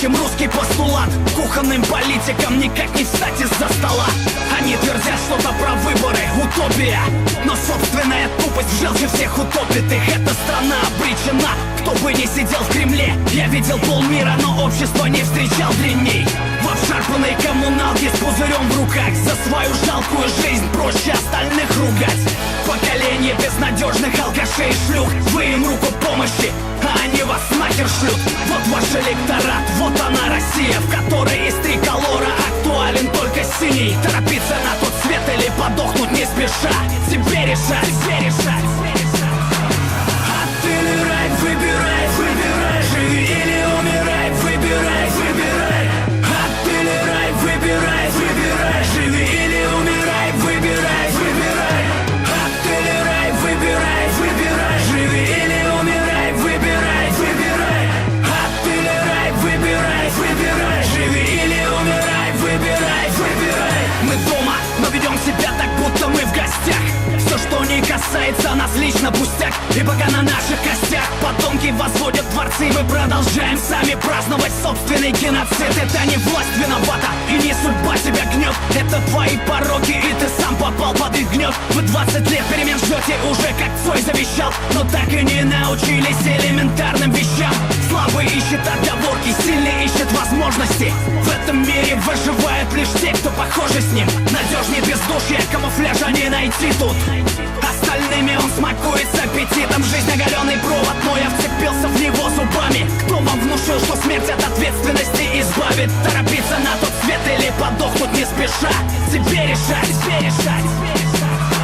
этим русский постулат. Кухонным политикам никак не встать из-за стола. Они твердят что-то про выборы, утопия, но собственная тупость в желчи всех утопит их. Эта страна обречена, кто бы ни сидел в Кремле. Я видел полмира, но общество не встречал длинней. В обшарпанной коммуналке с пузырем в руках. За свою жалкую жизнь проще остальных ругать. Поколение безнадежных алкашей и шлюх. Вы им руку помощи, а они вас нахер шлют. Вот ваш электорат, вот она Россия, в которой из триколора актуален только синий. Торопиться на тот свет или подохнуть не спеша. Тебе решать, тебе решать. Ад или рай, выбирай, выбирай. Живи или умирай, выбирай, выбирай. Ад или рай, выбирай, выбирай. Живи или умирай, выбирай, выбирай. Ад или рай, выбирай, выбирай. Живи или умирай, выбирай, выбирай. Ад или рай, выбирай, выбирай. Живи или умирай, выбирай, выбирай. Мы дома, но ведем себя так, будто мы в гостях. Все, что не касается нас лично, пустяк. И пока на наших костях потомки возводят дворцы, мы продолжаем сами праздновать собственный геноцид. Это не власть виновата и не судьба тебя гнет. Это твои пороки, и ты сам попал под их гнет. Вы 20 лет перемен ждете уже, как Цой завещал, но так и не научились элементарным вещам. Слабый ищет отговорки, сильный ищет возможности. В этом мире выживают лишь те, кто похожи с ним. Надежнее бездушья, камуфляжа не найти тут. Остальными он смакуется аппетитом. Жизнь оголенный провод, но я вцепился в него зубами. Кто вам внушил, что смерть от ответственности избавит? Торопиться на тот свет или подохнуть не спеша? Тебе решать, тебе решать, тебе решать.